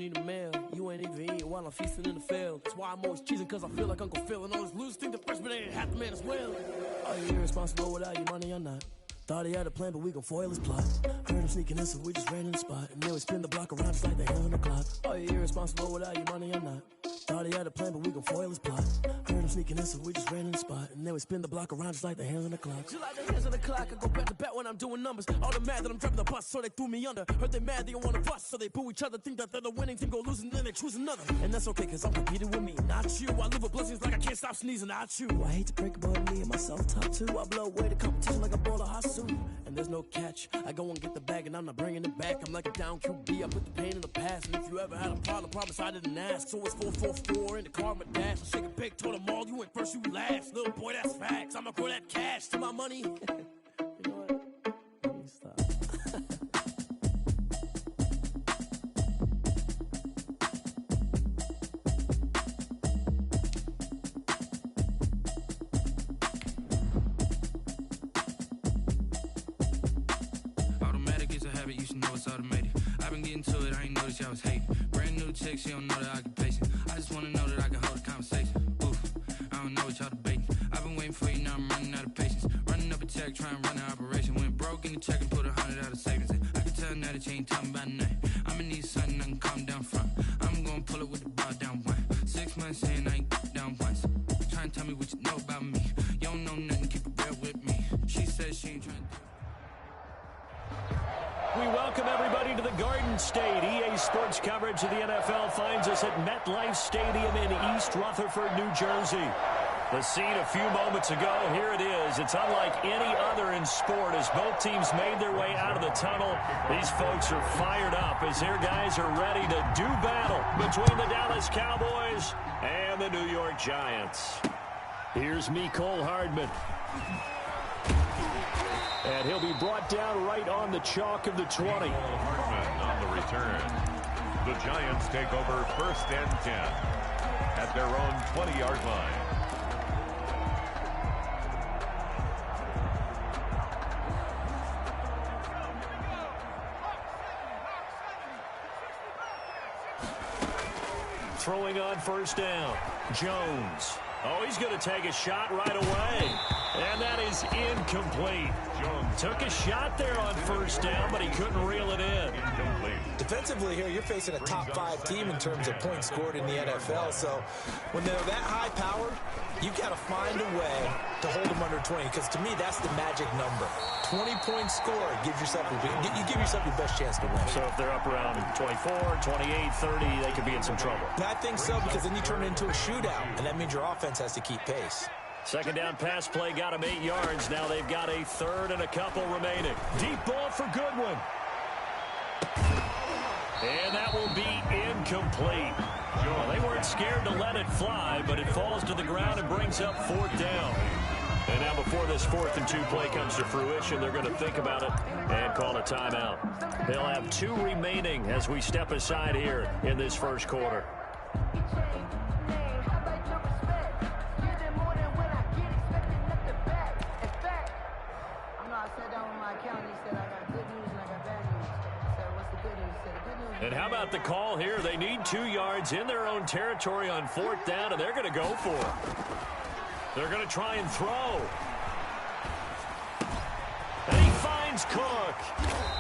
need a meal. You ain't even eating while I'm feasting in the field. That's why I'm always cheesing, cause I feel like Uncle Phil. And all this losers think the freshman ain't half the man as well. Are you irresponsible without your money or not? Thought he had a plan, but we gon' foil his plot. Heard him sneaking in, so we just ran in the spot. And then we spin the block around just like the hell in the clock. Are you irresponsible without your money or not? Thought he had a plan, but we gon' foil his plot. Heard him sneaking in, so we just ran in the spot. And then we spin the block around just like the hands on the clock. Just like the hands on the clock, I go back to back when I'm doing numbers. All the mad that I'm driving the bus, so they threw me under. Heard they mad, they don't wanna bust, so they boo each other. Think that they're the winning team, go losing, then they choose another. And that's okay, cause I'm competing with me, not you. I live with blessings like I can't stop sneezing, not you. I hate to break about me and myself top two. I blow away the competition like a bowl of hot soup. And there's no catch, I go and get the bag and I'm not bringing it back. I'm like a down QB, I put the pain in the past. And if you ever had a problem, promise I didn't ask. So it's 4-4-4 in the car, my dash. I shake a big, told them all, you went first, you last. Little boy, that's facts, I'ma grow that cash to my money. You know what? Let me stop. You should know it's automated. I've been getting to it, I ain't noticed y'all was hating. Brand new chick, she don't know the occupation. I just wanna know that I can hold a conversation. Oof, I don't know what y'all debating. I've been waiting for you, now I'm running out of patience. Running up a check, trying to run an operation. Went broke in the check and put 100 out of savings in. I can tell now that you ain't talking about nothing. I'ma need something I can calm down front. I'm gonna pull it with the bar down one. 6 months in, I ain't down once. Trying to tell me what you know about me. You don't know nothing, keep it real with me. She says she ain't trying to do. We welcome everybody to the Garden State. EA Sports coverage of the NFL finds us at MetLife Stadium in East Rutherford, New Jersey. The scene a few moments ago, here it is. It's unlike any other in sport as both teams made their way out of the tunnel. These folks are fired up as their guys are ready to do battle between the Dallas Cowboys and the New York Giants. Here's Mecole Hardman. And he'll be brought down right on the chalk of the 20. Hardman on the return. The Giants take over 1st and 10 at their own 20-yard line. Throwing on 1st down. Jones. Oh, he's going to take a shot right away. And that is incomplete. Jones took a shot there on 1st down, but he couldn't reel it in. Incomplete. Defensively here, you're facing a top-5 team in terms of points scored in the NFL. So when they're that high powered, you've got to find a way to hold them under 20. Because to me, that's the magic number. 20 points scored gives yourself you give yourself your best chance to win. So if they're up around 24, 28, 30, they could be in some trouble. I think so, because then you turn it into a shootout, and that means your offense has to keep pace. 2nd down pass play got him 8 yards. Now they've got a 3rd and a couple remaining. Deep ball for Goodwin. And that will be incomplete. Well, they weren't scared to let it fly, but it falls to the ground and brings up 4th down. And now before this 4th and 2 play comes to fruition, they're going to think about it and call a timeout. They'll have 2 remaining as we step aside here in this 1st quarter. And how about the call here? They need 2 yards in their own territory on 4th down, and they're going to go for it. They're going to try and throw. And he finds Cook.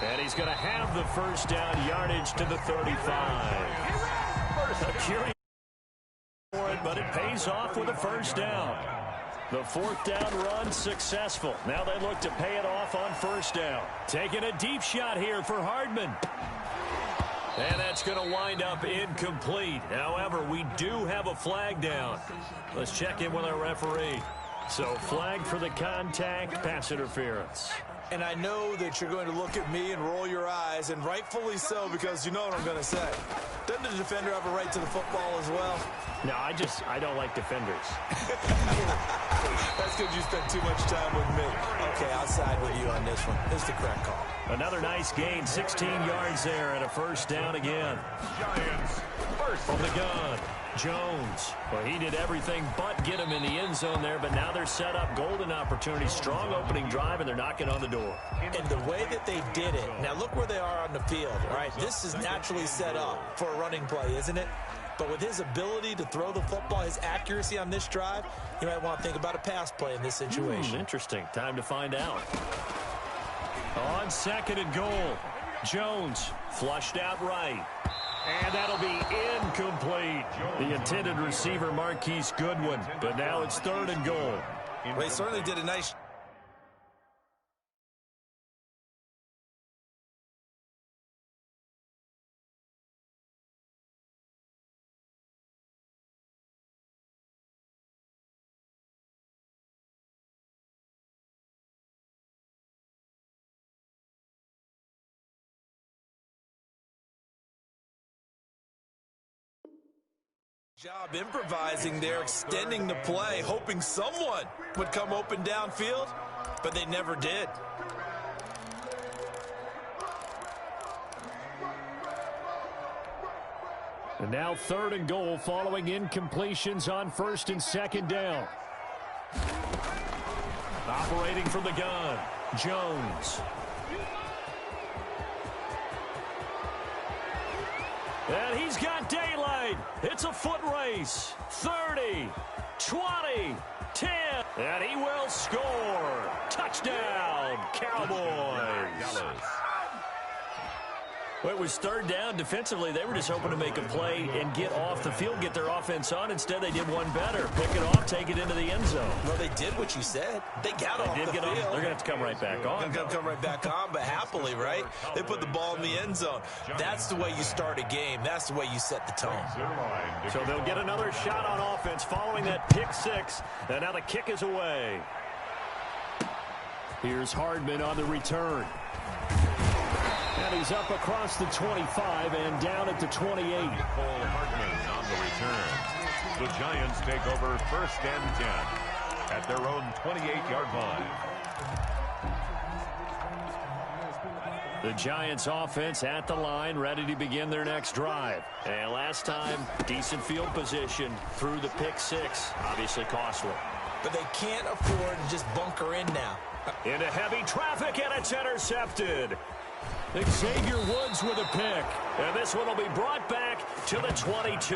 And he's going to have the 1st down yardage to the 35. A curious for it, but it pays off with a 1st down. The 4th down run successful. Now they look to pay it off on 1st down. Taking a deep shot here for Hardman. And that's going to wind up incomplete. However, we do have a flag down. Let's check in with our referee. So flag for the contact, pass interference. And I know that you're going to look at me and roll your eyes, and rightfully so, because you know what I'm going to say. Doesn't the defender have a right to the football as well? No, I don't like defenders. That's because you spent too much time with me. Okay, I'll side with you on this one. It's the correct call. Another nice gain, 16 yards there, and a 1st down again. Giants, 1st from the gun. Jones. Well, he did everything but get him in the end zone there, but now they're set up. Golden opportunity, strong opening drive, and they're knocking on the door. And the way that they did it, now look where they are on the field, right? This is naturally set up for a running play, isn't it? But with his ability to throw the football, his accuracy on this drive, you might want to think about a pass play in this situation. Interesting. Time to find out. On 2nd and goal, Jones flushed out right. And that'll be incomplete. The intended receiver, Marquise Goodwin. But now it's 3rd and goal. Well, he certainly did a nice... job improvising there, extending the play, hoping someone would come open downfield, but they never did. And now 3rd and goal following incompletions on 1st and 2nd down. Operating from the gun, Jones. And he's got daylight. It's a foot race. 30, 20, 10. And he will score. Touchdown, Cowboys. Well, it was 3rd down. Defensively, they were just hoping to make a play and get off the field, get their offense on. Instead, they did one better. Pick it off, take it into the end zone. Well, they did what you said. They got off the field. They're going to have to come right back on. They're going to come right back on, but happily, right? They put the ball in the end zone. That's the way you start a game. That's the way you set the tone. So they'll get another shot on offense following that pick 6. And now the kick is away. Here's Hardman on the return. And he's up across the 25 and down at the 28. Cole Hardman on the return. The Giants take over 1st and 10 at their own 28-yard line. The Giants offense at the line, ready to begin their next drive. And last time, decent field position through the pick 6. Obviously costly. But they can't afford to just bunker in now. Into heavy traffic, and it's intercepted. Xavier Woods with a pick. And this one will be brought back to the 22.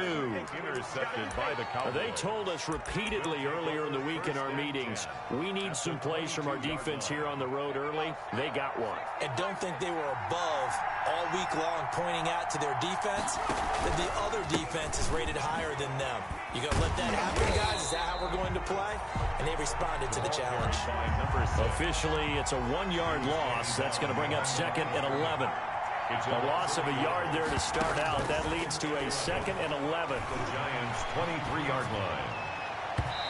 Intercepted by the Cowboys. They told us repeatedly earlier in the week in our meetings, we need some plays from our defense here on the road early. They got one. And don't think they were above all week long pointing out to their defense that the other defense is rated higher than them. You going to let that happen, guys? Is that how we're going to play? And they responded to the challenge. Officially, it's a 1-yard loss. That's going to bring up 2nd and 11. A loss of a yard there to start out. That leads to a 2nd and 11. The Giants' 23-yard line.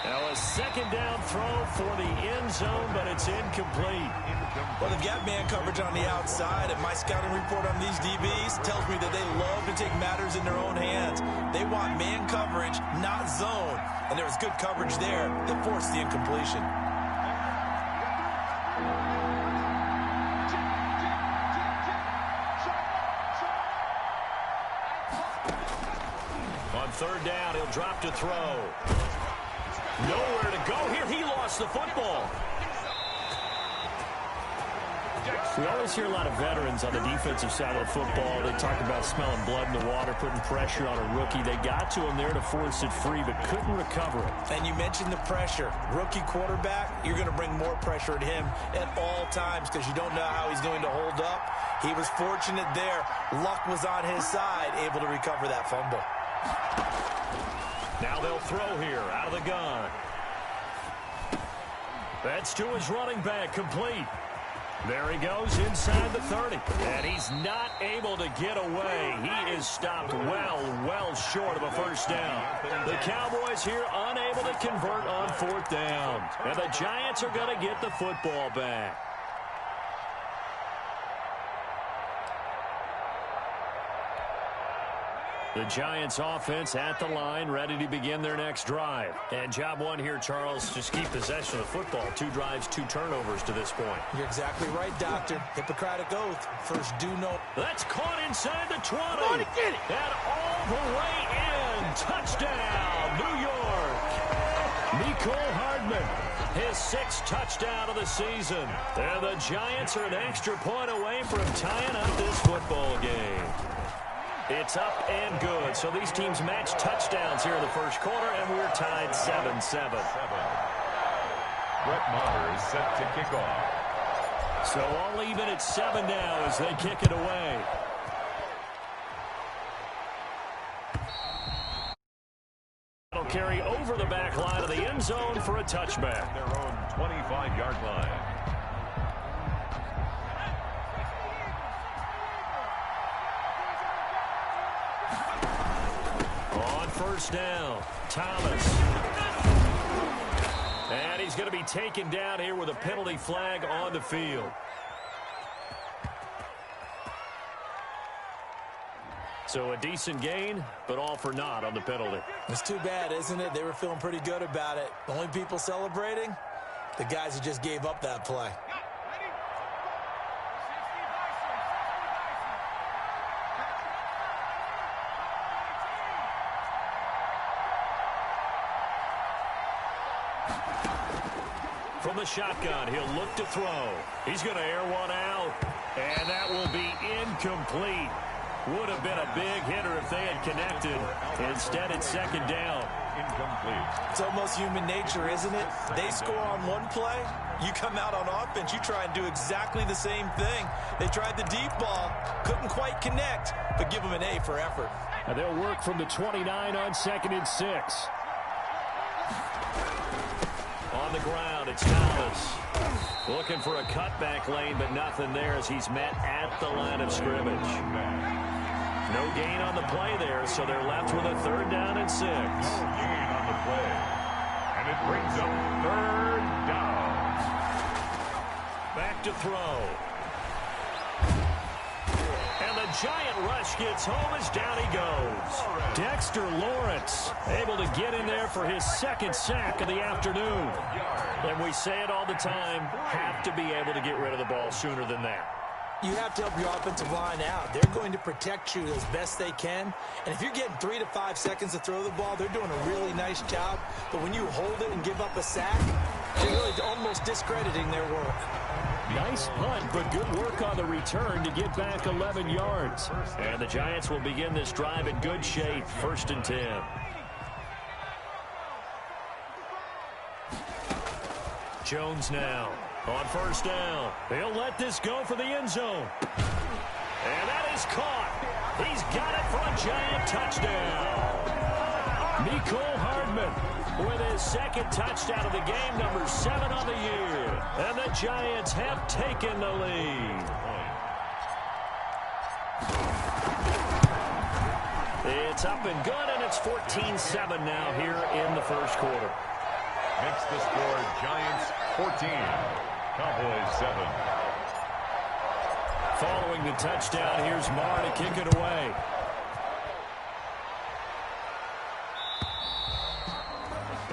Now a 2nd down throw for the end zone, but it's incomplete. Well, they've got man coverage on the outside, and my scouting report on these DBs tells me that they love to take matters in their own hands. They want man coverage, not zone. And there was good coverage there that forced the incompletion. On 3rd down, he'll drop to throw. Nowhere to go here. He lost the football. We always hear a lot of veterans on the defensive side of the football. They talk about smelling blood in the water, putting pressure on a rookie. They got to him there to force it free, but couldn't recover it. And you mentioned the pressure. Rookie quarterback, you're going to bring more pressure at him at all times because you don't know how he's going to hold up. He was fortunate there. Luck was on his side, able to recover that fumble. Now they'll throw here out of the gun. That's to his running back, complete. There he goes inside the 30. And he's not able to get away. He is stopped well short of a 1st down. The Cowboys here unable to convert on 4th down. And the Giants are going to get the football back. The Giants offense at the line, ready to begin their next drive. And job one here, Charles, just keep possession of the football. 2 drives, 2 turnovers to this point. You're exactly right, Doctor. Hippocratic oath. First do no. That's caught inside the 20. And all the way in. Touchdown. Hardman. His 6th touchdown of the season. And the Giants are an extra point away from tying up this football game. It's up and good. So these teams match touchdowns here in the first quarter, and we're tied 7-7. Brett Maher is set to kick off. So all even at 7 now as they kick it away. It'll carry over the back line of the end zone for a touchback. Their own 25-yard line. On first down, Thomas. And he's going to be taken down here with a penalty flag on the field. So a decent gain, but all for naught on the penalty. It's too bad, isn't it? They were feeling pretty good about it. The only people celebrating, the guys who just gave up that play. From the shotgun, he'll look to throw. He's going to air one out, and that will be incomplete. Would have been a big hitter if they had connected. Instead, it's second down. Incomplete. It's almost human nature, isn't it? They score on one play, you come out on offense, you try and do exactly the same thing. They tried the deep ball, couldn't quite connect, but give them an A for effort. And they'll work from the 29 on 2nd and 6. On the ground, it's Thomas. Looking for a cutback lane, but nothing there as he's met at the line of scrimmage. No gain on the play there, so they're left with a 3rd down and 6. No gain on the play. And it brings up 3rd down. Back to throw. And the giant rush gets home as down he goes. Dexter Lawrence able to get in there for his 2nd sack of the afternoon. And we say it all the time, have to be able to get rid of the ball sooner than that. You have to help your offensive line out. They're going to protect you as best they can. And if you're getting 3 to 5 seconds to throw the ball, they're doing a really nice job. But when you hold it and give up a sack, you're really almost discrediting their work. Nice punt, but good work on the return to get back 11 yards. And the Giants will begin this drive in good shape, 1st and 10. Jones now on first down. He'll let this go for the end zone. And that is caught. He's got it for a Giant touchdown. Nicole Hardman with his 2nd touchdown of the game, number 7 on the year. And the Giants have taken the lead. It's up and good, and it's 14-7 now here in the first quarter. Makes the score Giants 14, Cowboys 7. Following the touchdown, here's Maher to kick it away.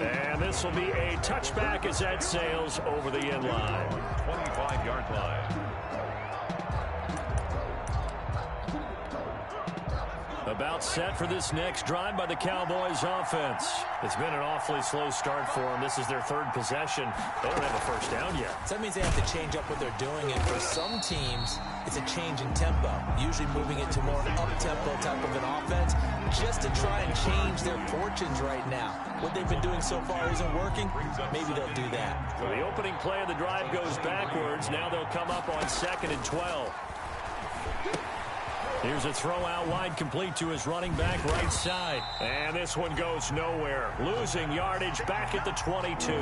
And this will be a touchback as that sails over the end line. 25-yard line. About set for this next drive by the Cowboys offense. It's been an awfully slow start for them. This is their 3rd possession. They don't have a first down yet. So that means they have to change up what they're doing. And for some teams, it's a change in tempo. Usually moving it to more up-tempo type of an offense just to try and change their fortunes right now. What they've been doing so far isn't working. Maybe they'll do that. So the opening play of the drive goes backwards. Now they'll come up on 2nd and 12. Here's a throw out wide, complete to his running back right side. And this one goes nowhere. Losing yardage back at the 22.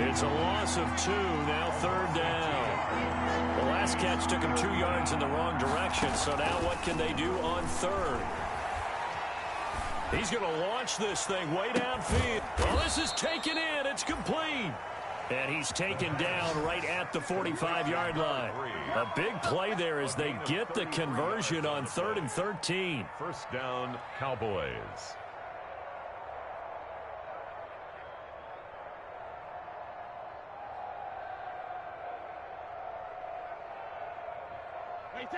It's a loss of 2, now 3rd down. The last catch took him 2 yards in the wrong direction, so now what can they do on 3rd? He's going to launch this thing way downfield. Well, this is taken in. It's complete. And he's taken down right at the 45-yard line. A big play there as they get the conversion on 3rd and 13. First down, Cowboys.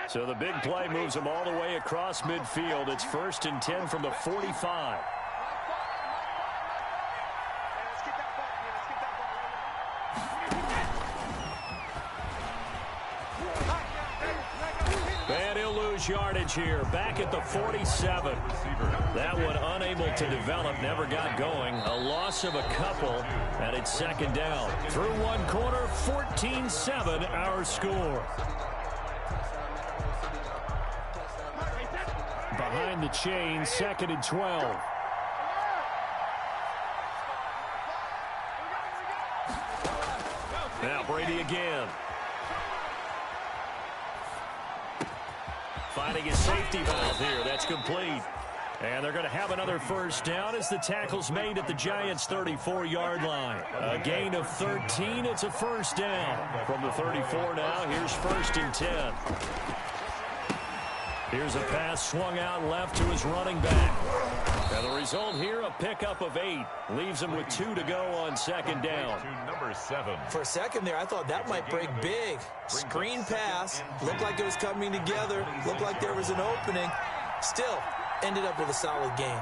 So the big play moves them all the way across midfield. It's 1st and 10 from the 45. lose yardage here. Back at the 47. That one unable to develop, never got going. A loss of a couple, and it's second down. Through one quarter, 14-7 our score. Behind the chain, second and 12. Now Brady again. Finding his safety valve here. That's complete. And they're going to have another first down as the tackle's made at the Giants' 34-yard line. A gain of 13. It's a first down. From the 34 now, here's first and 10. Here's a pass swung out left to his running back. And the result here, a pickup of 8. Leaves him with 2 to go on second down. To number 7. For a second there, I thought that might break big. Screen pass. Looked like it was coming together. Looked like there was an opening. Still, ended up with a solid game.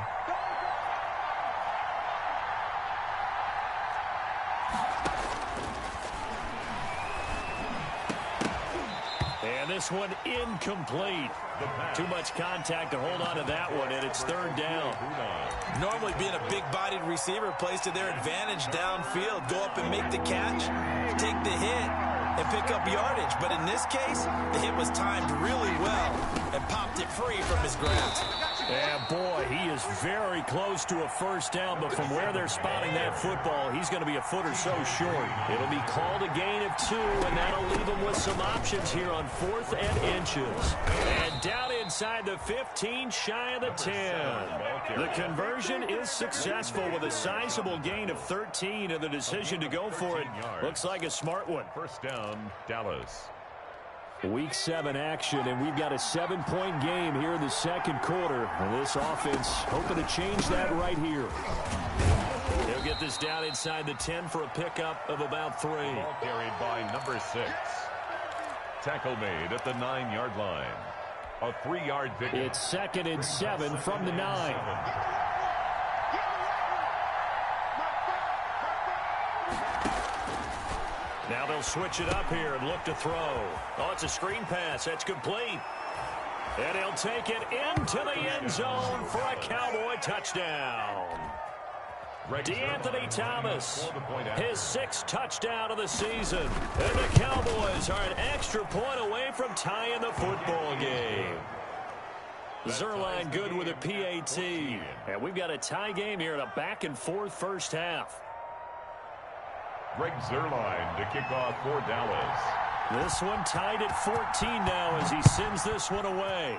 And this one incomplete. Too much contact to hold on to that one, and it's third down. Normally being a big-bodied receiver plays to their advantage downfield. Go up and make the catch, take the hit, and pick up yardage. But in this case, the hit was timed really well and popped it free from his grasp. And boy, he is very close to a first down, but from where they're spotting that football, he's going to be a foot or so short. It'll be called a gain of 2, and that'll leave him with some options here on 4th and inches. And down inside the 15, shy of the 10. The conversion is successful with a sizable gain of 13, and the decision to go for it looks like a smart one. First down, Dallas. Week 7 action, and we've got a 7-point game here in the second quarter. And this offense hoping to change that right here. They'll get this down inside the 10 for a pickup of about 3. Ball carried by number 6. Tackle made at the 9-yard line. A 3-yard pickup. It's second and 7 from the 9. Now they'll switch it up here and look to throw. Oh, it's a screen pass. That's complete. And he'll take it into the end zone for a Cowboy touchdown. DeAnthony Thomas, his 6th touchdown of the season. And the Cowboys are an extra point away from tying the football game. Zerline good with a PAT. And we've got a tie game here in a back-and-forth first half. Greg Zerline to kick off for Dallas. This one tied at 14 now as he sends this one away.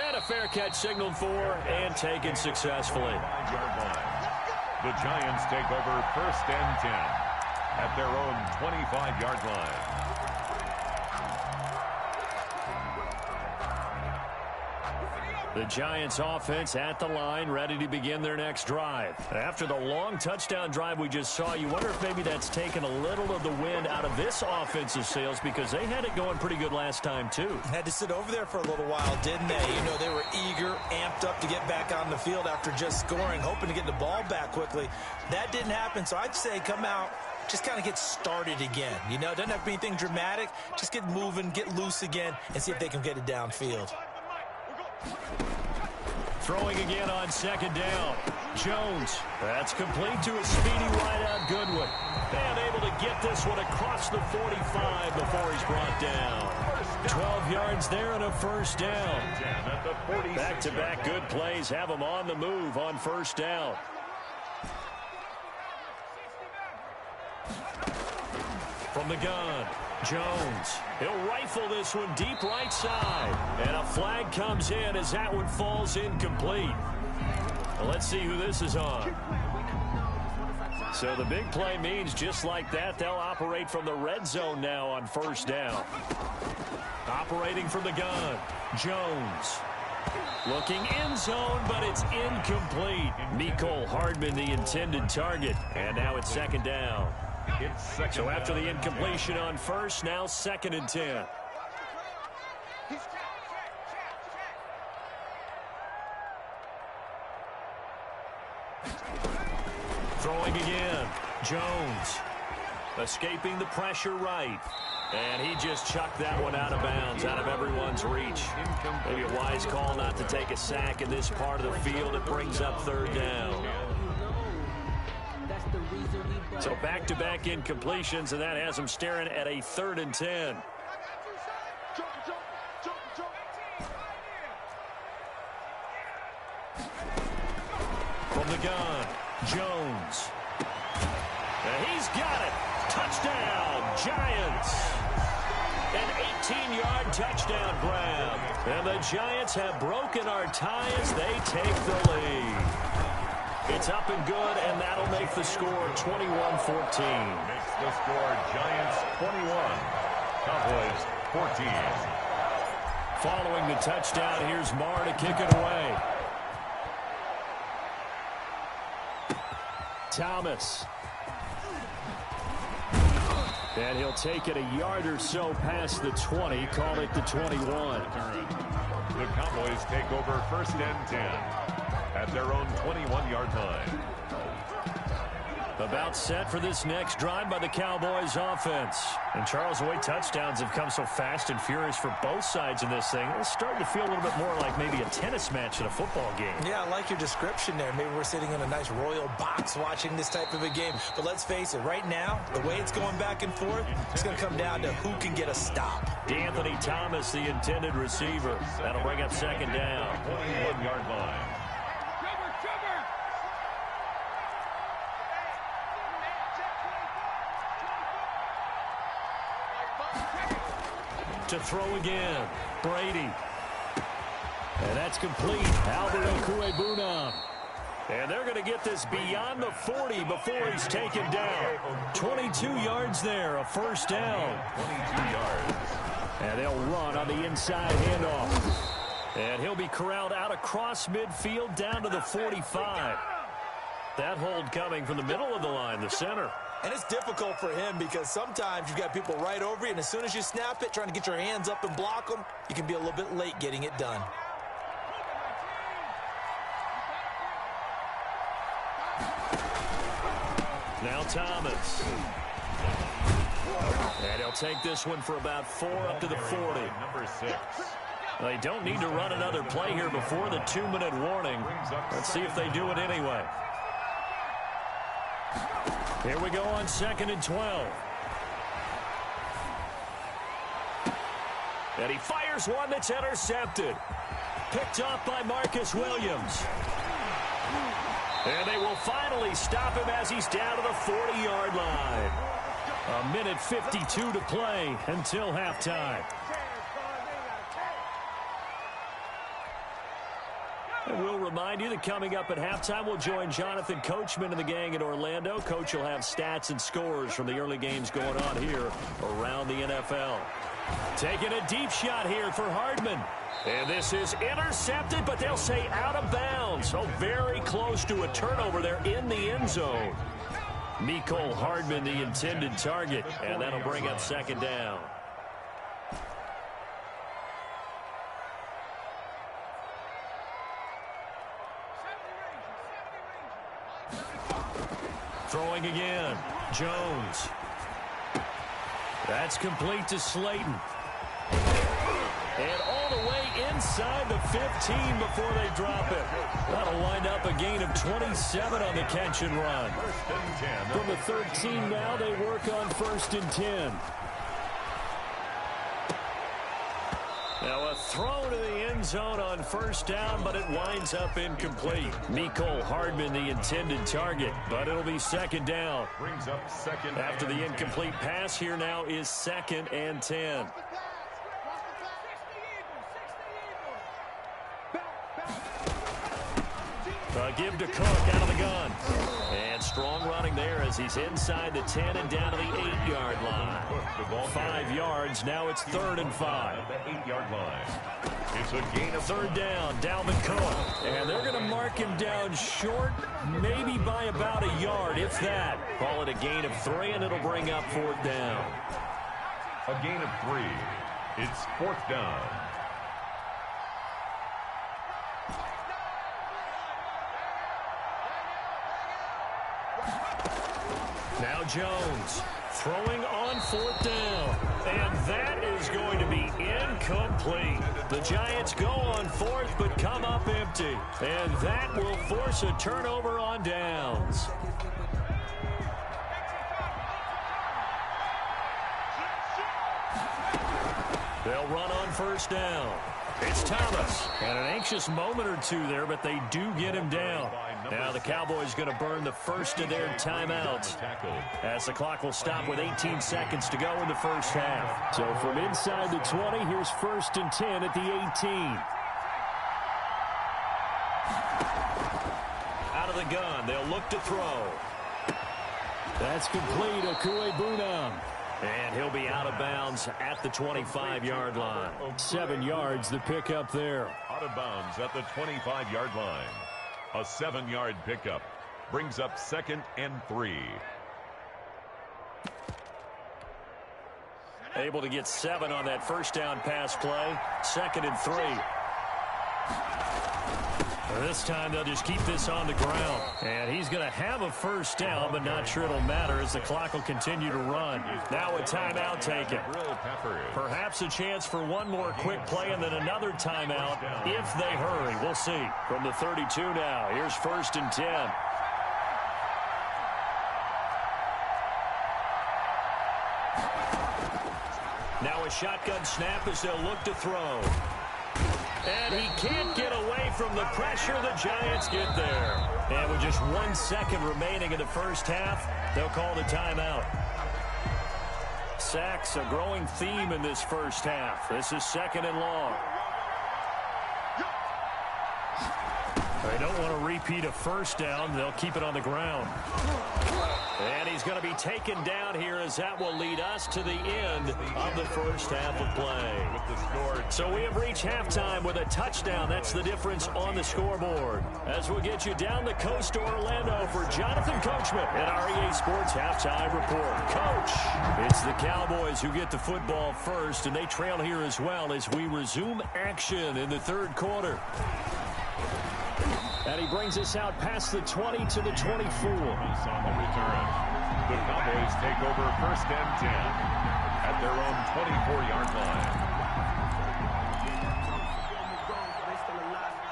And a fair catch signaled for and taken successfully. 9-yard line. The Giants take over first and 10 at their own 25-yard line. The Giants offense at the line, ready to begin their next drive. After the long touchdown drive we just saw, you wonder if maybe that's taken a little of the wind out of this offensive sails because they had it going pretty good last time too. Had to sit over there for a little while, didn't they? You know, they were eager, amped up to get back on the field after just scoring, hoping to get the ball back quickly. That didn't happen, so I'd say come out, just kind of get started again. You know, doesn't have to be anything dramatic. Just get moving, get loose again, and see if they can get it downfield. Throwing again on second down. Jones. That's complete to a speedy wideout Goodwin. And able to get this one across the 45 before he's brought down. 12 yards there and a first down. Back-to-back good plays have him on the move on first down. From the gun, Jones. He'll rifle this one deep right side. And a flag comes in as that one falls incomplete. Well, let's see who this is on. So the big play means just like that, they'll operate from the red zone now on first down. Operating from the gun, Jones. Looking end zone, but it's incomplete. Mecole Hardman, the intended target. And now it's second down. So after the incompletion on first, now second and 10. Throwing again. Jones. Escaping the pressure right. And he just chucked that one out of bounds, out of everyone's reach. Maybe a wise call not to take a sack in this part of the field. It brings up third down. So back-to-back incompletions, and that has him staring at a 3rd and 10. From the gun, Jones. And he's got it. Touchdown, Giants. An 18-yard touchdown grab. And the Giants have broken our tie as they take the lead. It's up and good, and that'll make the score 21-14. Makes the score Giants 21, Cowboys 14. Following the touchdown, here's Marr to kick it away. Thomas. And he'll take it a yard or so past the 20, call it the 21. The Cowboys take over 1st and 10 at their own 21-yard line. About set for this next drive by the Cowboys offense. And Charles, the way touchdowns have come so fast and furious for both sides in this thing, it's starting to feel a little bit more like maybe a tennis match in a football game. Yeah, I like your description there. Maybe we're sitting in a nice royal box watching this type of a game. But let's face it, right now, the way it's going back and forth, it's going to come down to who can get a stop. D'Anthony Thomas, the intended receiver. That'll bring up 2nd down. 21-yard line. To throw again, Brady. And that's complete. Albert Okwuegbunam. And they're going to get this beyond the 40 before he's taken down. 22 yards there, a 1st down. 22 yards. And they'll run on the inside handoff. And he'll be corralled out across midfield down to the 45. That hold coming from the middle of the line, the center. And it's difficult for him because sometimes you've got people right over you, and as soon as you snap it, trying to get your hands up and block them, you can be a little bit late getting it done. Now Thomas. And he'll take this one for about 4 up to the 40. Number 6. They don't need to run another play here before the 2-minute warning. Let's see if they do it anyway. Here we go on 2nd and 12. And he fires one that's intercepted. Picked off by Marcus Williams. And they will finally stop him as he's down to the 40-yard line. 1:52 to play until halftime. And we'll remind you that coming up at halftime, we'll join Jonathan Coachman and the gang in Orlando. Coach will have stats and scores from the early games going on here around the NFL. Taking a deep shot here for Hardman. And this is intercepted, but they'll say out of bounds. So very close to a turnover there in the end zone. Mecole Hardman, the intended target, and that'll bring up 2nd down. Throwing again, Jones. That's complete to Slayton. And all the way inside the 15 before they drop it. That'll wind up a gain of 27 on the catch and run. From the 13 now, they work on 1st and 10. Now a throw to the end zone on 1st down, but it winds up incomplete. Mecole Hardman, the intended target, but it'll be 2nd down. Brings up 2nd. After the incomplete pass, here now is 2nd and 10. Give to Cook out of the gun. And strong running there as he's inside the 10 and down to the 8-yard line. 5 yards. Now it's 3rd and 5. The 8-yard line. It's a gain of 3rd down. Dalvin Cook. And they're going to mark him down short, maybe by about a yard, if that. Call it a gain of 3, and it'll bring up 4th down. A gain of 3. It's 4th down. Now Jones throwing on 4th down. And that is going to be incomplete. The Giants go on 4th but come up empty. And that will force a turnover on downs. They'll run on 1st down. It's Thomas. And an anxious moment or two there, but they do get him down. Now the Cowboys going to burn the first of their timeouts as the clock will stop with 18 seconds to go in the first half. So from inside the 20, here's 1st and 10 at the 18. Out of the gun, they'll look to throw. That's complete. Okuebunam. And he'll be out of bounds at the 25-yard line. 7 yards, the pickup there. Out of bounds at the 25-yard line. A 7-yard pickup brings up 2nd and 3. Able to get 7 on that first down pass play. 2nd and 3. This time they'll just keep this on the ground. And he's going to have a first down, but not sure it'll matter as the clock will continue to run. Now a timeout taken. Perhaps a chance for one more quick play and then another timeout if they hurry. We'll see. From the 32 now, here's 1st and 10. Now a shotgun snap as they'll look to throw. And he can't get away from the pressure. The Giants get there. And with just 1 second remaining in the first half, they'll call the timeout. Sacks, a growing theme in this first half. This is 2nd and long. They don't want to repeat a first down. They'll keep it on the ground. And he's going to be taken down here as that will lead us to the end of the first half of play. So we have reached halftime with a touchdown. That's the difference on the scoreboard. As we'll get you down the coast to Orlando for Jonathan Coachman at our EA Sports Halftime Report. Coach, it's the Cowboys who get the football first, and they trail here as well as we resume action in the third quarter. And he brings us out past the 20 to the 24. On the return, the Cowboys take over 1st and 10 at their own 24-yard line.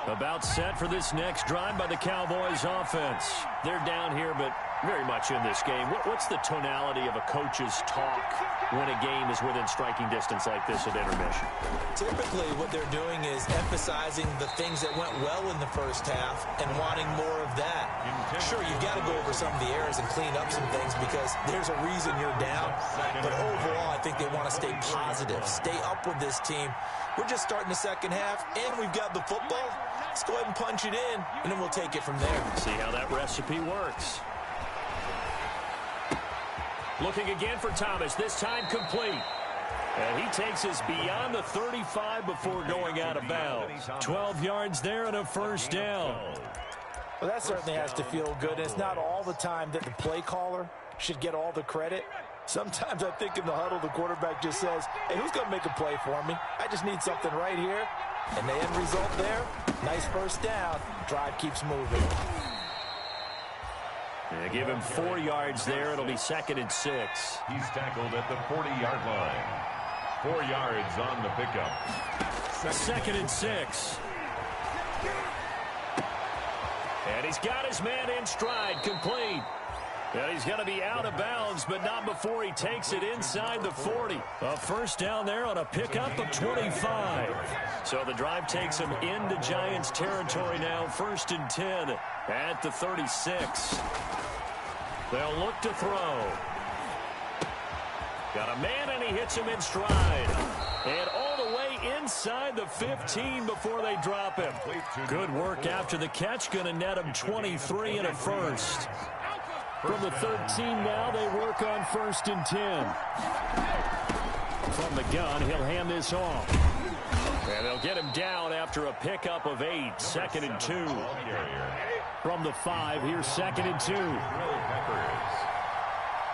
About set for this next drive by the Cowboys offense. They're down here, but very much in this game. What's the tonality of a coach's talk when a game is within striking distance like this at intermission? Typically, what they're doing is emphasizing the things that went well in the first half and wanting more of that. Sure, you've got to go over some of the errors and clean up some things because there's a reason you're down. But overall, I think they want to stay positive, stay up with this team. We're just starting the second half, and we've got the football. Let's go ahead and punch it in, and then we'll take it from there. See how that recipe works. Looking again for Thomas, this time complete. And he takes us beyond the 35 before going out of bounds. 12 yards there and a first down. Well, that certainly has to feel good. It's not all the time that the play caller should get all the credit. Sometimes I think in the huddle, the quarterback just says, hey, who's going to make a play for me? I just need something right here. And the end result there, nice first down. Drive keeps moving. They give him 4 yards there. It'll be 2nd and 6. He's tackled at the 40-yard line. 4 yards on the pickup. 2nd and 6. And he's got his man in stride, complete. And he's going to be out of bounds, but not before he takes it inside the 40. A first down there on a pickup of 25. So the drive takes him into Giants territory now. 1st and 10 at the 36. They'll look to throw. Got a man, and he hits him in stride. And all the way inside the 15 before they drop him. Good work after the catch. Going to net him 23 and a first. From the 13 now, they work on 1st and 10. From the gun, he'll hand this off. And they'll get him down after a pickup of 8. 2nd and 2. From the 5, here's 2nd and 2.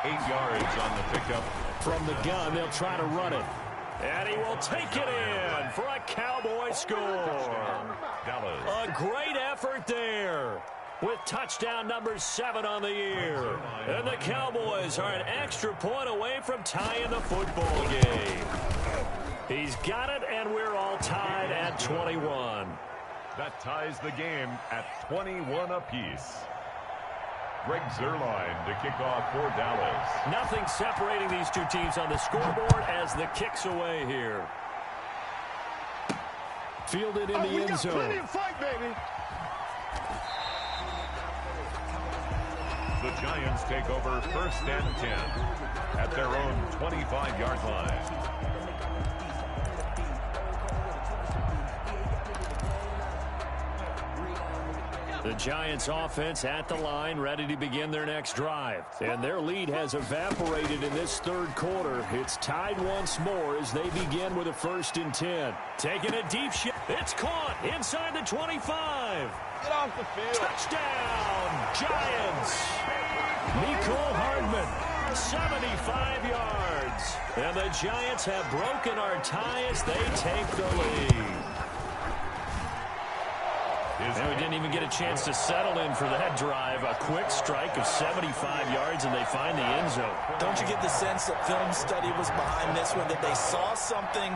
8 yards on the pickup. From the gun, they'll try to run it. And he will take it in for a Cowboy score. A great effort there. with touchdown number 7 on the year. And the Cowboys are an extra point away from tying the football game. He's got it, and we're all tied at 21. That ties the game at 21 apiece. Greg Zuerlein to kick off for Dallas. Nothing separating these two teams on the scoreboard as the kick's away here. Fielded in the end zone. Plenty of fight, baby. The Giants take over 1st and 10 at their own 25-yard line. The Giants offense at the line, ready to begin their next drive. And their lead has evaporated in this third quarter. It's tied once more as they begin with a 1st and 10. Taking a deep shot. It's caught inside the 25. Get off the field. Touchdown, Giants. Mecole Hardman, 75 yards. And the Giants have broken our tie as they take the lead. And we didn't even get a chance to settle in for that drive. A quick strike of 75 yards, and they find the end zone. Don't you get the sense that film study was behind this one, that they saw something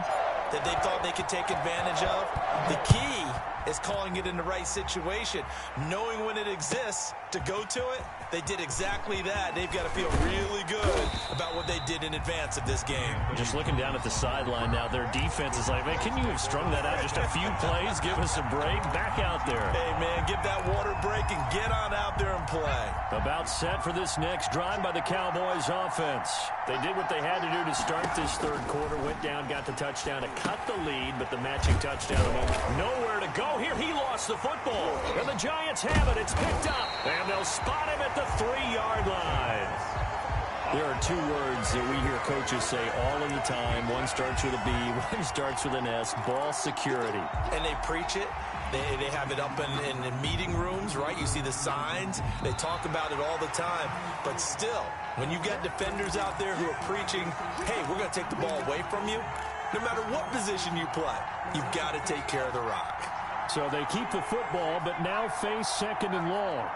that they thought they could take advantage of? The key is calling it in the right situation, knowing when it exists to go to it. They did exactly that. They've got to feel really good about what they did in advance of this game. Just looking down at the sideline now, their defense is like, man, can you have strung that out just a few plays? Give us a break. Back out there. Hey, man, give that water break and get on out there and play. About set for this next drive by the Cowboys offense. They did what they had to do to start this third quarter. Went down, got the touchdown to cut the lead, but the matching touchdown. Nowhere to go here. He lost the football. And the Giants have it. It's picked up. And they'll spot him at the 3-yard line. There are 2 words that we hear coaches say all of the time. One starts with a B, one starts with an S. Ball security. And they preach it. They have it up in meeting rooms, right? You see the signs. They talk about it all the time. But still, when you got defenders out there who are preaching, hey, we're going to take the ball away from you, no matter what position you play, you've got to take care of the rock. So they keep the football, but now face 2nd and long.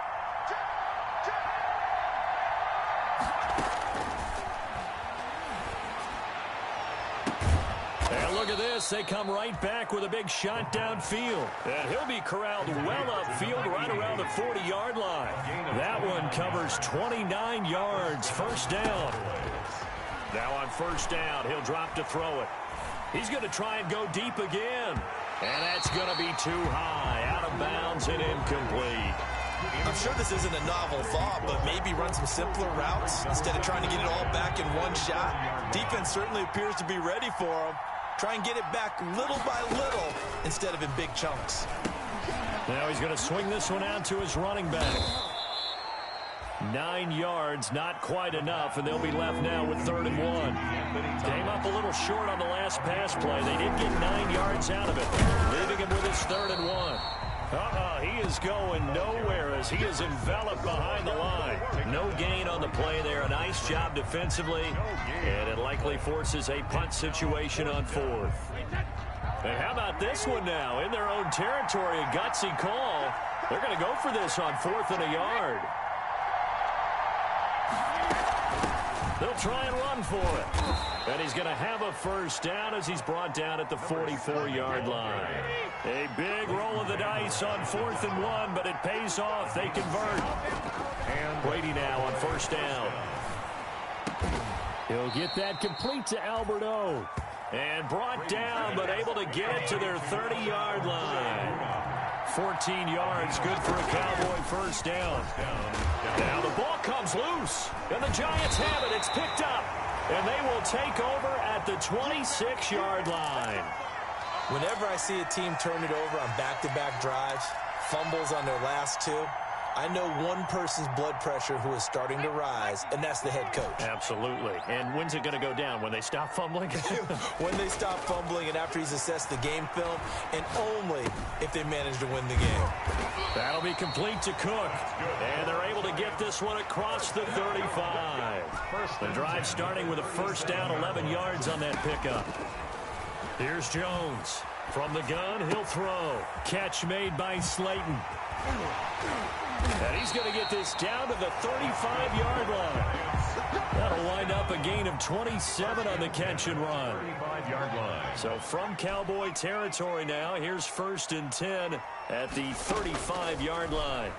And look at this. They come right back with a big shot downfield. And he'll be corralled well upfield right around the 40-yard line. That one covers 29 yards. 1st down. Now on 1st down, he'll drop to throw it. He's going to try and go deep again. And that's going to be too high. Out of bounds and incomplete. I'm sure this isn't a novel thought, but maybe run some simpler routes instead of trying to get it all back in one shot. Defense certainly appears to be ready for him. Try and get it back little by little instead of in big chunks. Now he's going to swing this one out to his running back. 9 yards, not quite enough, and they'll be left now with 3rd and 1. Came up a little short on the last pass play. They did get 9 yards out of it, leaving him with his 3rd and 1. He is going nowhere as he is enveloped behind the line. No gain on the play there. A nice job defensively, and it likely forces a punt situation on 4th. And how about this one now? In their own territory, a gutsy call. They're going to go for this on 4th and a yard. They'll try and run for it. And he's going to have a 1st down as he's brought down at the 44-yard line. A big roll of the dice on 4th and 1, but it pays off. They convert. And Brady now on 1st down. He'll get that complete to Albert O. And brought down, but able to get it to their 30-yard line. 14 yards, good for a Cowboy 1st down. Now the ball comes loose, and the Giants have it. It's picked up, and they will take over at the 26-yard line. Whenever I see a team turn it over on back-to-back drives, fumbles on their last 2, I know one person's blood pressure who is starting to rise, and that's the head coach. Absolutely. And when's it going to go down? When they stop fumbling? When they stop fumbling and after he's assessed the game film, and only if they manage to win the game. That'll be complete to Cook. And they're able to get this one across the 35. The drive starting with a 1st down, 11 yards on that pickup. Here's Jones. From the gun, he'll throw. Catch made by Slayton. And he's going to get this down to the 35-yard line. That'll wind up a gain of 27 on the catch and run. 35-yard line. So from Cowboy territory now, here's 1st and 10 at the 35-yard line.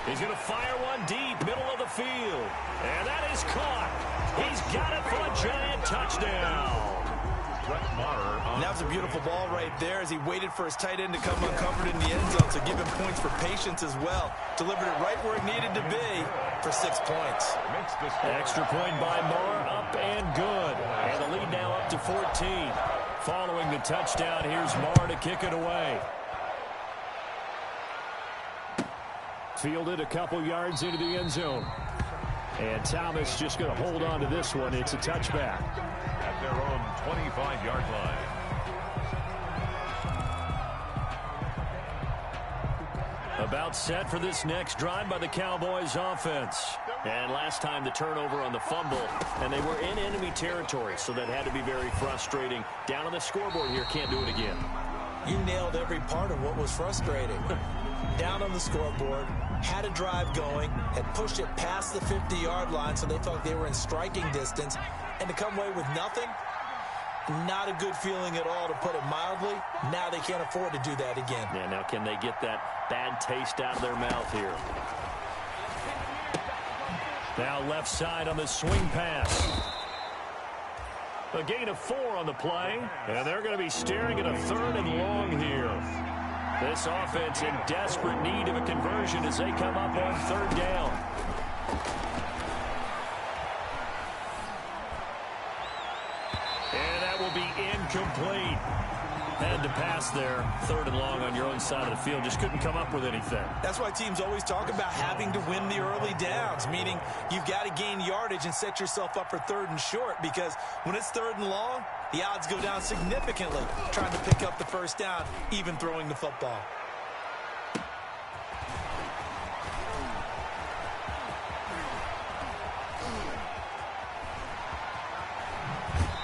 He's going to fire one deep, middle of the field. And that is caught. He's got it for a Giant touchdown. And that was a beautiful ball right there as he waited for his tight end to come uncovered in the end zone. So give him points for patience as well. Delivered it right where it needed to be for 6 points. Extra point by Marr, up and good. And the lead now up to 14. Following the touchdown, here's Marr to kick it away. Fielded a couple yards into the end zone. And Thomas just going to hold on to this one. It's a touchback. At their own 25-yard line. About set for this next drive by the Cowboys offense. And last time the turnover on the fumble, and they were in enemy territory, so that had to be very frustrating. Down on the scoreboard here, can't do it again. You nailed every part of what was frustrating. Down on the scoreboard, had a drive going, had pushed it past the 50-yard line, so they thought they were in striking distance, and to come away with nothing, not a good feeling at all, to put it mildly. Now they can't afford to do that again. Yeah, now can they get that bad taste out of their mouth here? Now left side on the swing pass. A gain of 4 on the play, and they're going to be staring at a 3rd and long here. This offense in desperate need of a conversion as they come up on 3rd down. And that will be incomplete. Had to pass there, 3rd and long on your own side of the field. Just couldn't come up with anything. That's why teams always talk about having to win the early downs, meaning you've got to gain yardage and set yourself up for 3rd and short, because when it's 3rd and long, the odds go down significantly trying to pick up the 1st down, even throwing the football.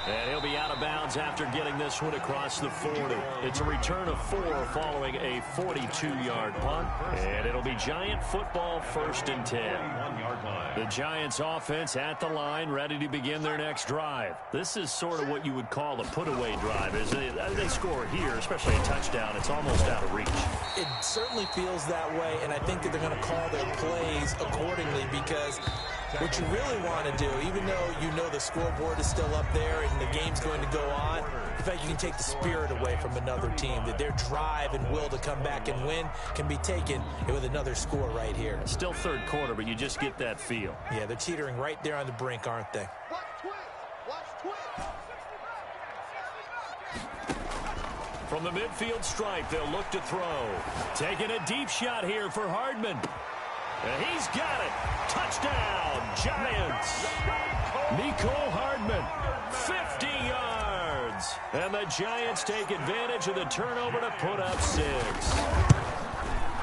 And he'll be out of bounds after getting this one across the 40. It's a return of 4 following a 42-yard punt. And it'll be Giant football, 1st and 10. The Giants offense at the line, ready to begin their next drive. This is sort of what you would call a put-away drive. As they score here, especially a touchdown, it's almost out of reach. It certainly feels that way, and I think that they're going to call their plays accordingly, because what you really want to do, even though you know the scoreboard is still up there and the game's going to go on, in fact, you can take the spirit away from another team, that their drive and will to come back and win can be taken with another score right here. Still 3rd quarter, but you just get that feel. Yeah, they're teetering right there on the brink, aren't they? From the midfield stripe, they'll look to throw. Taking a deep shot here for Hardman. And he's got it. Touchdown, Giants. Mecole Hardman, 50 yards. And the Giants take advantage of the turnover to put up 6.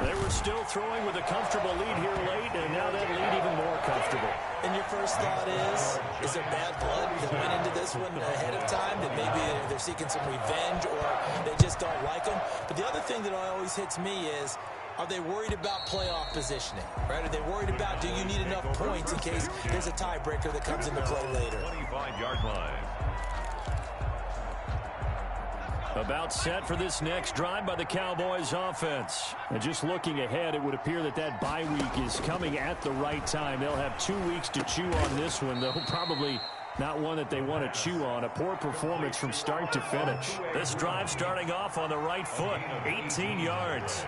They were still throwing with a comfortable lead here late, and now that lead even more comfortable. And your first thought is there bad blood that went into this one ahead of time, that maybe they're seeking some revenge or they just don't like them? But the other thing that always hits me is, are they worried about playoff positioning, right? Are they worried about, do you need enough points in case there's a tiebreaker that comes into play later? 25-yard line. About set for this next drive by the Cowboys offense. And just looking ahead, it would appear that bye week is coming at the right time. They'll have 2 weeks to chew on this one, though probably not one that they want to chew on. A poor performance from start to finish. This drive starting off on the right foot, 18 yards.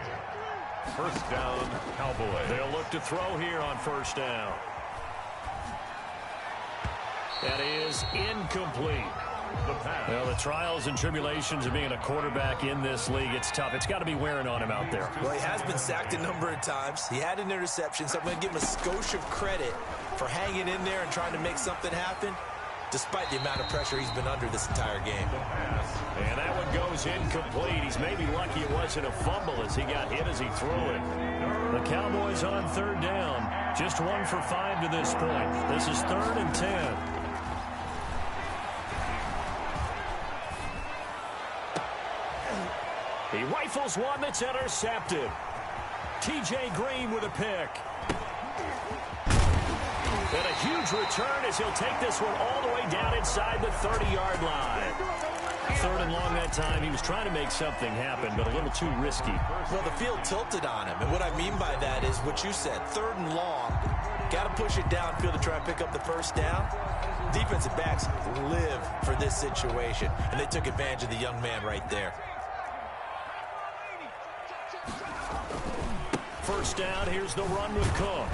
1st down, Cowboys. They'll look to throw here on 1st down. That is incomplete. Well, the trials and tribulations of being a quarterback in this league, it's tough. It's got to be wearing on him out there. Well, he has been sacked a number of times. He had an interception, so I'm going to give him a skosh of credit for hanging in there and trying to make something happen, despite the amount of pressure he's been under this entire game. And that one goes incomplete. He's maybe lucky it wasn't a fumble as he got hit as he threw it. The Cowboys on 3rd down. Just 1 for 5 to this point. This is 3rd and 10. rifles one that's intercepted. T.J. Green with a pick. And a huge return as he'll take this one all the way down inside the 30-yard line. 3rd and long that time. He was trying to make something happen, but a little too risky. Well, the field tilted on him. And what I mean by that is what you said. 3rd and long. Got to push it downfield to try and pick up the first down. Defensive backs live for this situation. And they took advantage of the young man right there. First down, here's the run with Cook.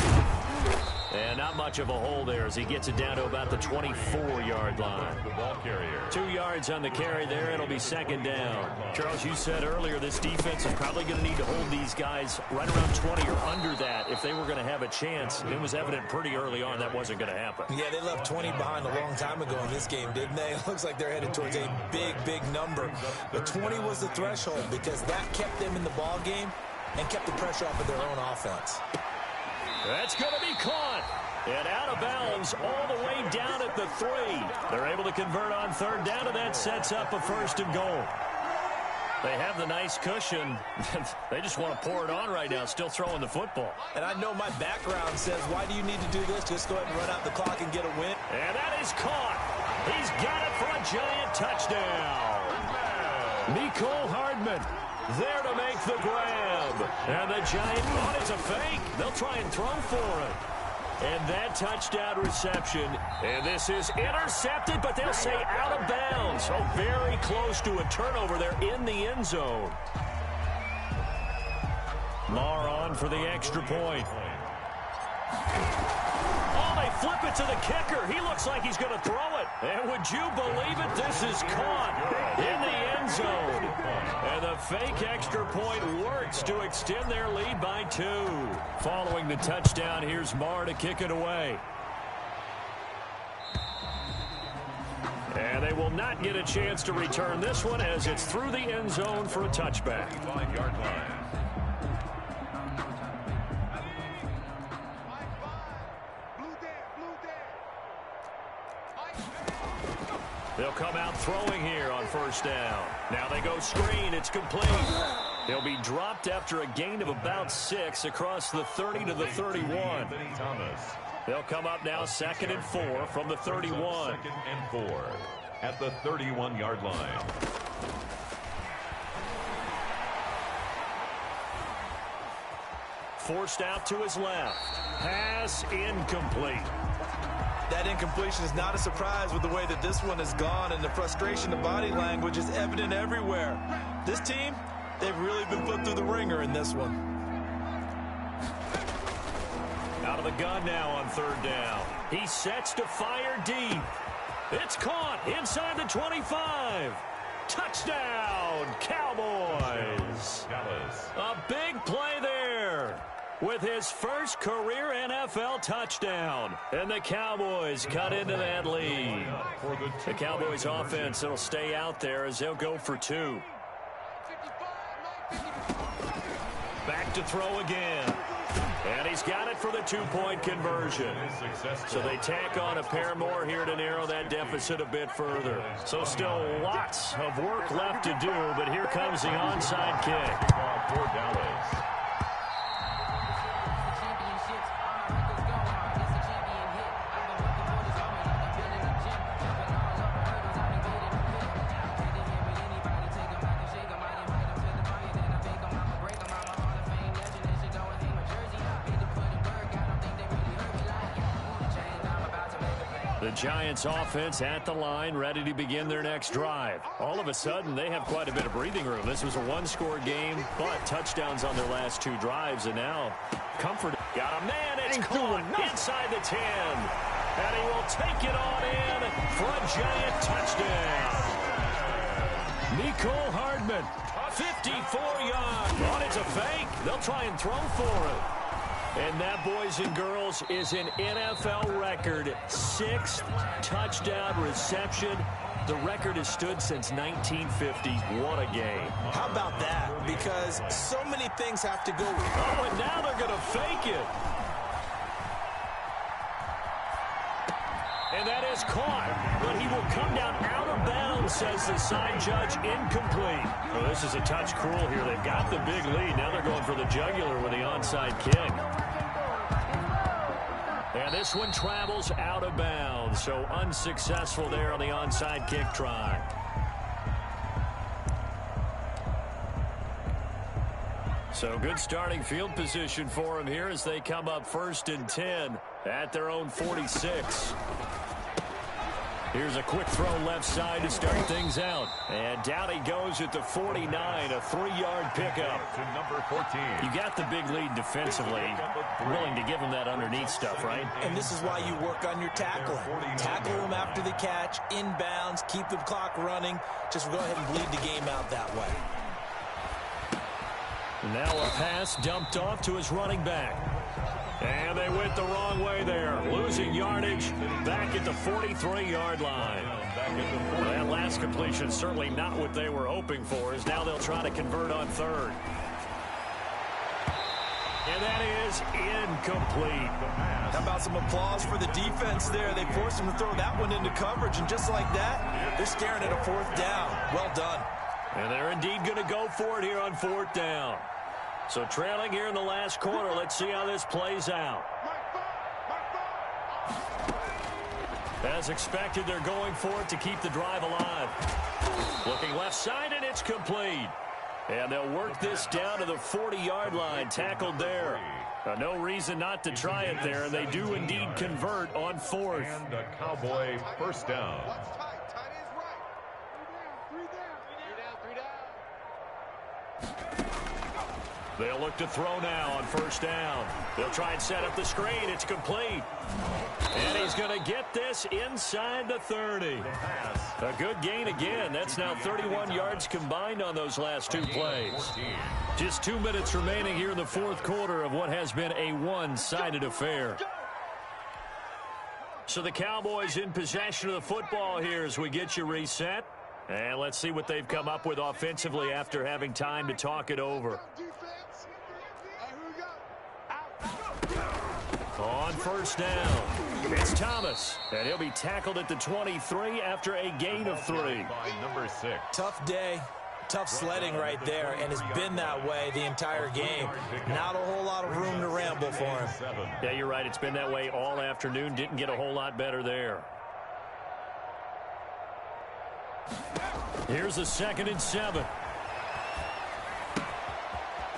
And not much of a hole there as he gets it down to about the 24-yard line. The ball carrier. 2 yards on the carry there. It'll be 2nd down. Charles, you said earlier this defense is probably going to need to hold these guys right around 20 or under that if they were going to have a chance. It was evident pretty early on that wasn't going to happen. Yeah, they left 20 behind a long time ago in this game, didn't they? It looks like they're headed towards a big, big number. But 20 was the threshold because that kept them in the ball game and kept the pressure off of their own offense. That's going to be caught. And out of bounds all the way down at the 3. They're able to convert on 3rd down, and that sets up a 1st and goal. They have the nice cushion. They just want to pour it on right now, still throwing the football. And I know my background says, why do you need to do this? Just go ahead and run out the clock and get a win. And that is caught. He's got it for a giant touchdown. Nicole Hardman there to make the grab. And the Giant thought it's a fake. They'll try and throw for it. And that touchdown reception. And this is intercepted, but they'll say out of bounds. So very close to a turnover there in the end zone. Marr on for the extra point. Oh, they flip it to the kicker. He looks like he's going to throw it. And would you believe it? This is caught in the end zone. And the fake extra point works to extend their lead by 2. Following the touchdown, here's Marr to kick it away. And they will not get a chance to return this one as it's through the end zone for a touchback. 5-yard line. They'll come out throwing here on 1st down. Now they go screen. It's complete. He'll be dropped after a gain of about 6 across the 30 to the 31. They'll come up now 2nd and 4 from the 31. 2nd and 4 at the 31-yard line. Forced out to his left. Pass incomplete. That incompletion is not a surprise with the way that this one has gone, and the frustration of body language is evident everywhere. This team, they've really been put through the ringer in this one. Out of the gun now on 3rd down. He sets to fire deep. It's caught inside the 25. Touchdown, Cowboys. A big play there with his first career NFL touchdown. And the Cowboys cut into that lead. The Cowboys offense will stay out there as they'll go for 2. Back to throw again. And he's got it for the 2-point conversion. So they tack on a pair more here to narrow that deficit a bit further. So still lots of work left to do, but here comes the onside kick. For Dallas. The Giants offense at the line, ready to begin their next drive. All of a sudden, they have quite a bit of breathing room. This was a 1-score game, but touchdowns on their last 2 drives, and now comfort. Got a man, it's caught inside the 10. And he will take it on in for a Giant touchdown. Nicole Hardman, 54 yards. Oh, it's a fake. They'll try and throw for it. And that, boys and girls, is an NFL record 6th touchdown reception. The record has stood since 1950. What a game. How about that? Because so many things have to go. Oh, and now they're going to fake it. And that is caught, but he will come down out of bounds, says the side judge, incomplete. Well, this is a touch cruel here. They've got the big lead. Now they're going for the jugular with the onside kick. And this one travels out of bounds, so unsuccessful there on the onside kick try. So good starting field position for him here as they come up 1st and 10 at their own 46. Here's a quick throw left side to start things out. And down he goes at the 49, a 3-yard pickup. To number 14. You got the big lead defensively. Willing to give him that underneath stuff, right? And this is why you work on your tackling. Tackle him after the catch, inbounds, keep the clock running. Just go ahead and bleed the game out that way. Now a pass dumped off to his running back. And they went the wrong way there. Losing yardage back at the 43-yard line. That last completion certainly not what they were hoping for, as now they'll try to convert on 3rd. And that is incomplete. How about some applause for the defense there? They forced him to throw that one into coverage, and just like that, they're staring at a 4th down. Well done. And they're indeed going to go for it here on 4th down. So trailing here in the last quarter. Let's see how this plays out. As expected, they're going for it to keep the drive alive. Looking left side, and it's complete. And they'll work this down to the 40-yard line. Tackled there. No reason not to try it there, and they do indeed convert on 4th. And a Cowboy 1st down. They'll look to throw now on 1st down. They'll try and set up the screen. It's complete. And he's going to get this inside the 30. A good gain again. That's now 31 yards combined on those last 2 plays. Just 2 minutes remaining here in the 4th quarter of what has been a one-sided affair. So the Cowboys in possession of the football here as we get you reset. And let's see what they've come up with offensively after having time to talk it over. On 1st down, it's Thomas, and he'll be tackled at the 23 after a gain of 3. By number 6. Tough day, tough sledding right there, and it's been that way the entire game. Not a whole lot of room to ramble for him. Yeah, you're right. It's been that way all afternoon. Didn't get a whole lot better there. Here's the 2nd and 7.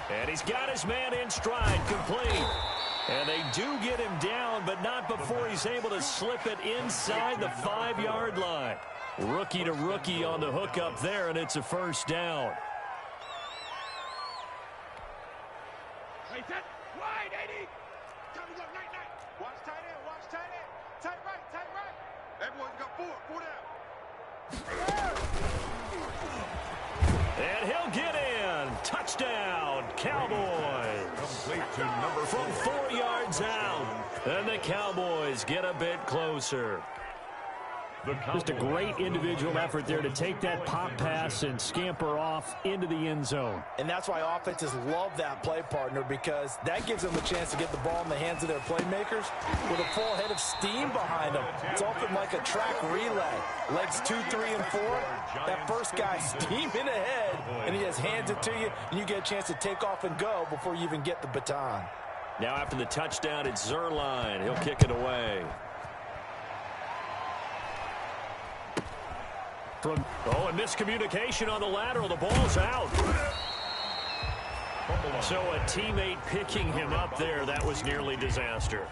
And he's got his man in stride, complete. And they do get him down, but not before he's able to slip it inside the 5-yard line. Rookie to rookie on the hook up there, and it's a 1st down. Wide, 80. Time to go, night. Watch tight end. Tight right. Everyone's got 4 down. And he'll get in. Touchdown, Cowboys. Complete to number 4. From 4 yards out. And the Cowboys get a bit closer. Just a great individual effort there to take that pop pass and scamper off into the end zone. And that's why offenses love that play partner, because that gives them a chance to get the ball in the hands of their playmakers with a full head of steam behind them. It's often like a track relay. Legs 2, 3, and 4. That first guy steaming ahead, and he just hands it to you, and you get a chance to take off and go before you even get the baton. Now after the touchdown, it's Zerline. He'll kick it away. And miscommunication on the lateral. The ball's out. So a teammate picking him up there. That was nearly disaster.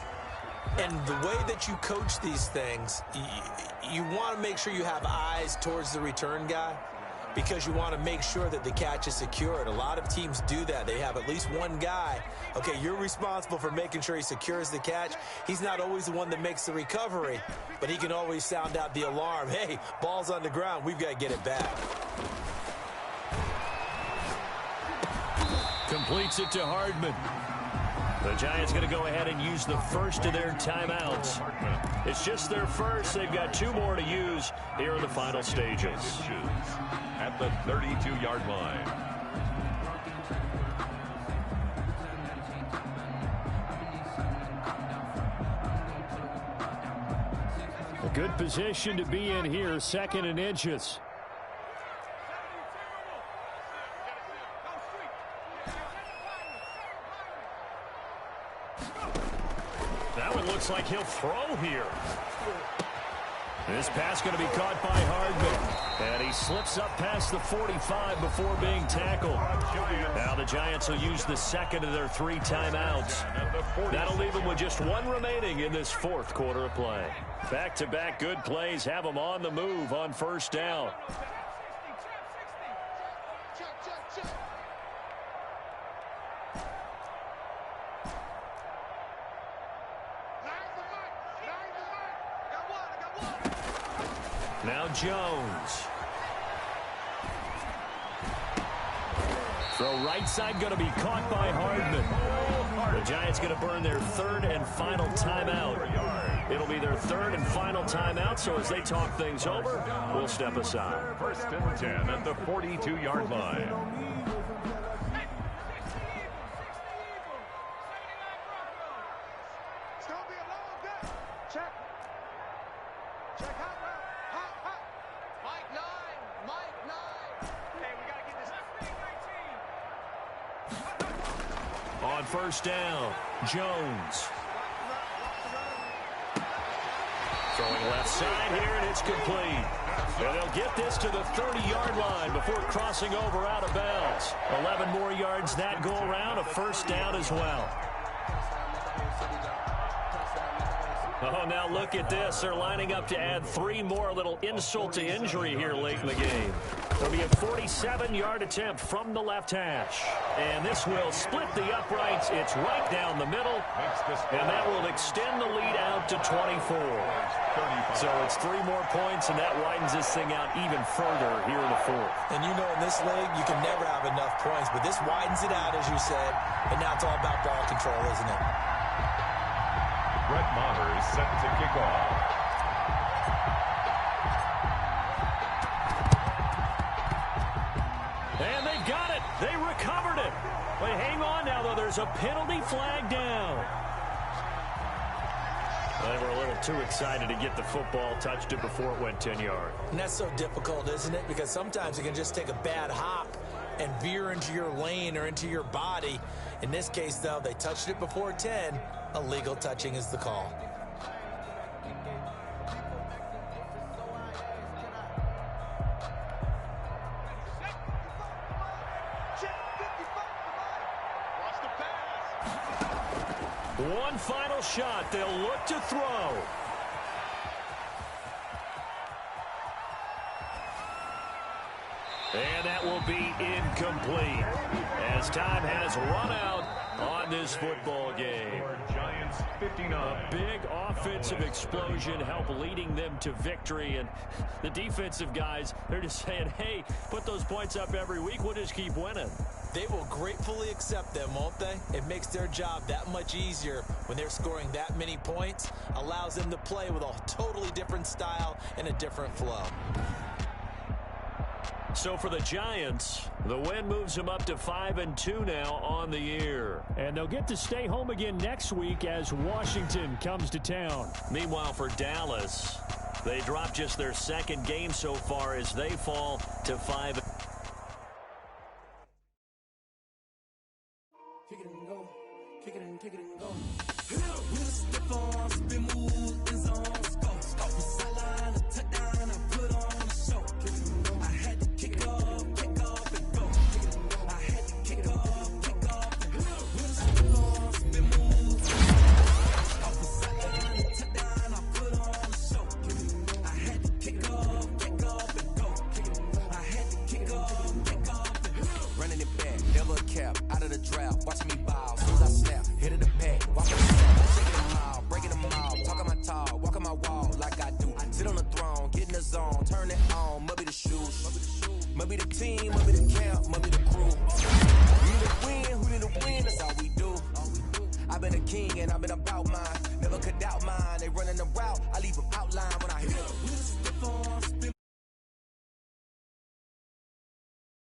And the way that you coach these things, you want to make sure you have eyes towards the return guy, because you want to make sure that the catch is secured. A lot of teams do that. They have at least one guy. Okay, you're responsible for making sure he secures the catch. He's not always the one that makes the recovery, but he can always sound out the alarm. Hey, ball's on the ground. We've got to get it back. Completes it to Hardman. The Giants going to go ahead and use the first of their timeouts. It's just their first. They've got 2 more to use here in the final stages. At the 32-yard line. Good position to be in here, 2nd and inches. That one looks like he'll throw here. This pass going to be caught by Hardman. And he slips up past the 45 before being tackled. Now the Giants will use the 2nd of their 3 timeouts. That'll leave them with just 1 remaining in this 4th quarter of play. Back-to-back good plays have them on the move on 1st down. Now Jones. Throw right side going to be caught by Hardman. The Giants going to burn their 3rd and final timeout. It'll be their 3rd and final timeout, so as they talk things over, we'll step aside. 1st and 10 at the 42-yard line. It's going to be a long day. Check. Check hot route. Hot. Mike 9. Hey, we got to get this. On 1st down, Jones. Throwing left side here, and it's complete. And they'll get this to the 30-yard line before crossing over out of bounds. 11 more yards that go around, a 1st down as well. Oh, now look at this. They're lining up to add 3 more, a little insult to injury here late in the game. There'll be a 47-yard attempt from the left hash. And this will split the uprights. It's right down the middle. And that will extend the lead out to 24. So it's 3 more points, and that widens this thing out even further here in the 4th. And you know in this league, you can never have enough points. But this widens it out, as you said. And now it's all about ball control, isn't it? Brett Maher is set to kick off. And they've got it. They recovered it. But hang on now, though. There's a penalty flag down. They were a little too excited to get the football, touched it before it went 10 yards. And that's so difficult, isn't it? Because sometimes you can just take a bad hop and veer into your lane or into your body. In this case, though, they touched it before 10. Illegal touching is the call. One final shot. They'll look to throw. And that will be incomplete as time has run out on this football game. Giants 59. A big offensive explosion helped leading them to victory. And the defensive guys, they're just saying, hey, put those points up every week. We'll just keep winning. They will gratefully accept them, won't they? It makes their job that much easier when they're scoring that many points. Allows them to play with a totally different style and a different flow. So for the Giants, the win moves them up to 5-2 now on the year. And they'll get to stay home again next week as Washington comes to town. Meanwhile, for Dallas, they drop just their 2nd game so far as they fall to 5. Kick it and go. Kick it and go. Out of the draft, watching me ball. Soon as I snap, hit it the pad. Walking the sand, shaking them all, breaking them all. Talking my talk, walking my wall like I do. Sit on the throne, get in the zone, turn it on. Must be the shoes, must be the team, must be the camp, must be the crew. We need to win, who need to win? That's all we do. I've been a king and I've been about mine. Never could doubt mine. They running the route, I leave them outline when I hit them.